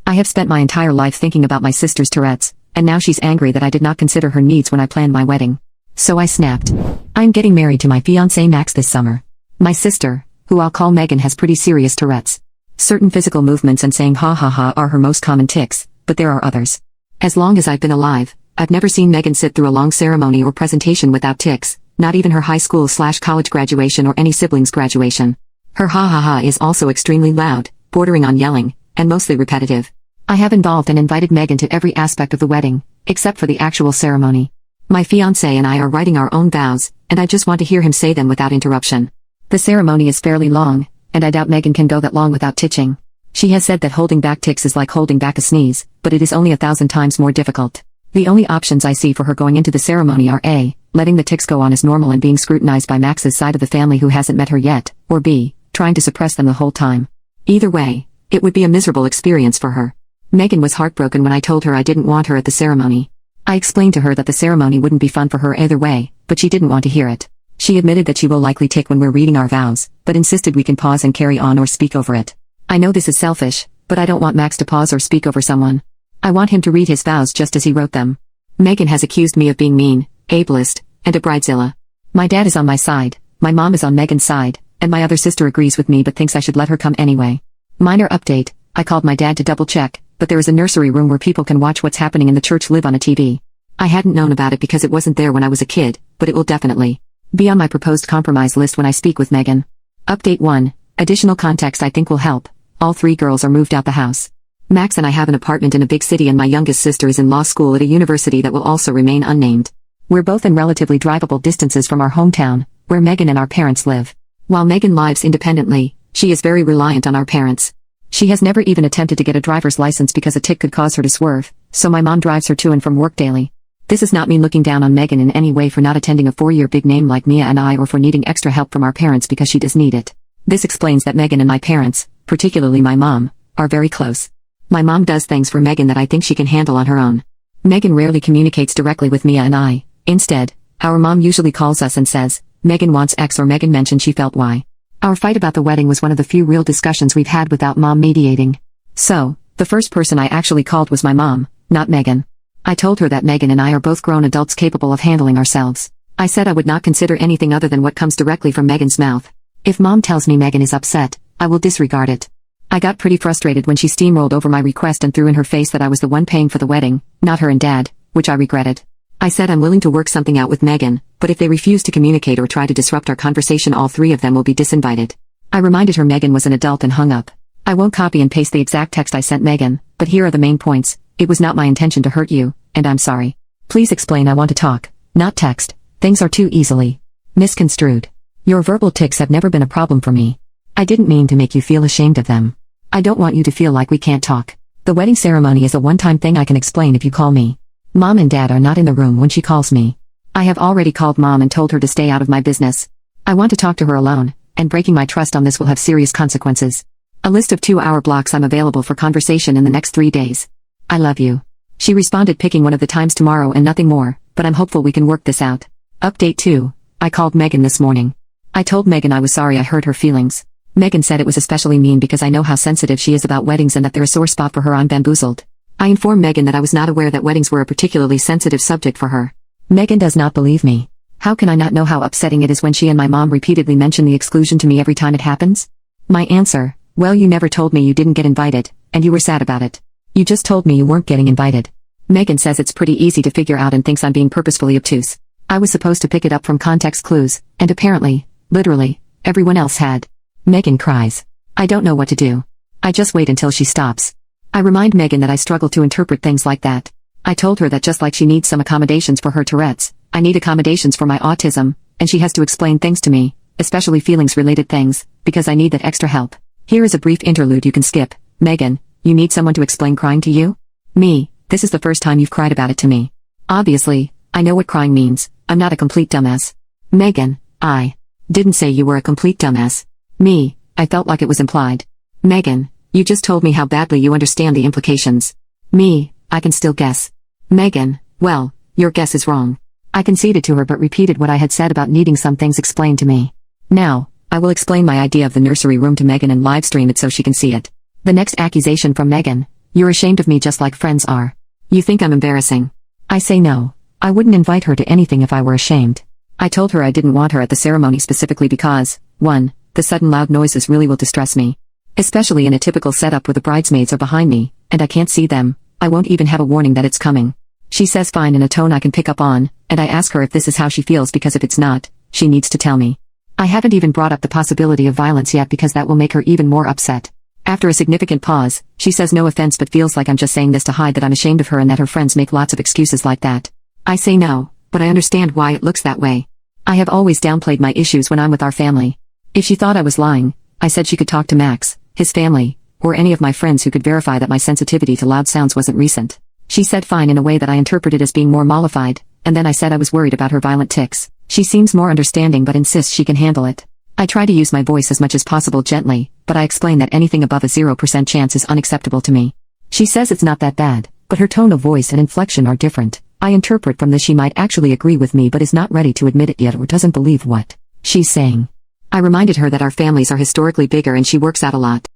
I have spent my entire life thinking about my sister's Tourette's, and now she's angry that I did not consider her needs when I planned my wedding. So I snapped. I'm getting married to my fiancé Max this summer. My sister, who I'll call Megan, has pretty serious Tourette's. Certain physical movements and saying ha ha ha are her most common tics, but there are others. As long as I've been alive, I've never seen Megan sit through a long ceremony or presentation without tics, not even her high school/college graduation or any siblings' graduation. Her ha ha ha is also extremely loud, bordering on yelling, and mostly repetitive. I have involved and invited Megan to every aspect of the wedding, except for the actual ceremony. My fiancé and I are writing our own vows, and I just want to hear him say them without interruption. The ceremony is fairly long, and I doubt Megan can go that long without titching. She has said that holding back tics is like holding back a sneeze, but it is only 1,000 times more difficult. The only options I see for her going into the ceremony are A, letting the tics go on as normal and being scrutinized by Max's side of the family who hasn't met her yet, or B, trying to suppress them the whole time. Either way, it would be a miserable experience for her. Megan was heartbroken when I told her I didn't want her at the ceremony. I explained to her that the ceremony wouldn't be fun for her either way, but she didn't want to hear it. She admitted that she will likely tic when we're reading our vows, but insisted we can pause and carry on or speak over it. I know this is selfish, but I don't want Max to pause or speak over someone. I want him to read his vows just as he wrote them. Megan has accused me of being mean, ableist, and a bridezilla. My dad is on my side, my mom is on Megan's side, and my other sister agrees with me but thinks I should let her come anyway. Minor update, I called my dad to double check, but there is a nursery room where people can watch what's happening in the church live on a TV. I hadn't known about it because it wasn't there when I was a kid, but it will definitely be on my proposed compromise list when I speak with Megan. Update 1. Additional context I think will help. All 3 girls are moved out the house. Max and I have an apartment in a big city and my youngest sister is in law school at a university that will also remain unnamed. We're both in relatively drivable distances from our hometown, where Megan and our parents live. While Megan lives independently, she is very reliant on our parents. She has never even attempted to get a driver's license because a tic could cause her to swerve, so my mom drives her to and from work daily. This is not me looking down on Megan in any way for not attending a 4-year big name like Mia and I or for needing extra help from our parents because she does need it. This explains that Megan and my parents, particularly my mom, are very close. My mom does things for Megan that I think she can handle on her own. Megan rarely communicates directly with Mia and I. Instead, our mom usually calls us and says, Megan wants X or Megan mentioned she felt Y. Our fight about the wedding was one of the few real discussions we've had without mom mediating. So, the first person I actually called was my mom, not Megan. I told her that Megan and I are both grown adults capable of handling ourselves. I said I would not consider anything other than what comes directly from Megan's mouth. If mom tells me Megan is upset, I will disregard it. I got pretty frustrated when she steamrolled over my request and threw in her face that I was the one paying for the wedding, not her and dad, which I regretted. I said I'm willing to work something out with Megan, but if they refuse to communicate or try to disrupt our conversation all 3 of them will be disinvited. I reminded her Megan was an adult and hung up. I won't copy and paste the exact text I sent Megan, but here are the main points. It was not my intention to hurt you, and I'm sorry. Please explain. I want to talk, not text. Things are too easily misconstrued. Your verbal tics have never been a problem for me. I didn't mean to make you feel ashamed of them. I don't want you to feel like we can't talk. The wedding ceremony is a one-time thing I can explain if you call me. Mom and dad are not in the room when she calls me. I have already called mom and told her to stay out of my business. I want to talk to her alone, and breaking my trust on this will have serious consequences. A list of 2-hour blocks I'm available for conversation in the next 3 days. I love you. She responded picking one of the times tomorrow and nothing more, but I'm hopeful we can work this out. Update 2. I called Megan this morning. I told Megan I was sorry I hurt her feelings. Megan said it was especially mean because I know how sensitive she is about weddings and that they're a sore spot for her. I'm bamboozled. I informed Megan that I was not aware that weddings were a particularly sensitive subject for her. Megan does not believe me. How can I not know how upsetting it is when she and my mom repeatedly mention the exclusion to me every time it happens? My answer, well, you never told me you didn't get invited, and you were sad about it. You just told me you weren't getting invited. Megan says it's pretty easy to figure out and thinks I'm being purposefully obtuse. I was supposed to pick it up from context clues, and apparently, literally, everyone else had. Megan cries. I don't know what to do. I just wait until she stops. I remind Megan that I struggle to interpret things like that. I told her that just like she needs some accommodations for her Tourette's, I need accommodations for my autism, and she has to explain things to me, especially feelings-related things, because I need that extra help. Here is a brief interlude you can skip. Megan, you need someone to explain crying to you? Me, this is the first time you've cried about it to me. Obviously, I know what crying means. I'm not a complete dumbass. Megan, I didn't say you were a complete dumbass. Me, I felt like it was implied. Megan, you just told me how badly you understand the implications. Me, I can still guess. Megan, well, your guess is wrong. I conceded to her but repeated what I had said about needing some things explained to me. Now, I will explain my idea of the nursery room to Megan and livestream it so she can see it. The next accusation from Megan, You're ashamed of me just like friends are. You think I'm embarrassing. I say no. I wouldn't invite her to anything if I were ashamed. I told her I didn't want her at the ceremony specifically because, 1, the sudden loud noises really will distress me. Especially in a typical setup where the bridesmaids are behind me, and I can't see them. I won't even have a warning that it's coming. She says fine in a tone I can pick up on, and I ask her if this is how she feels because if it's not, she needs to tell me. I haven't even brought up the possibility of violence yet because that will make her even more upset. After a significant pause, she says no offense but feels like I'm just saying this to hide that I'm ashamed of her and that her friends make lots of excuses like that. I say no, but I understand why it looks that way. I have always downplayed my issues when I'm with our family. If she thought I was lying, I said she could talk to Max, his family, or any of my friends who could verify that my sensitivity to loud sounds wasn't recent. She said fine in a way that I interpreted as being more mollified, and then I said I was worried about her violent tics. She seems more understanding but insists she can handle it. I try to use my voice as much as possible gently, but I explain that anything above a 0% chance is unacceptable to me. She says it's not that bad, but her tone of voice and inflection are different. I interpret from this she might actually agree with me but is not ready to admit it yet or doesn't believe what she's saying. I reminded her that our families are historically bigger and she works out a lot.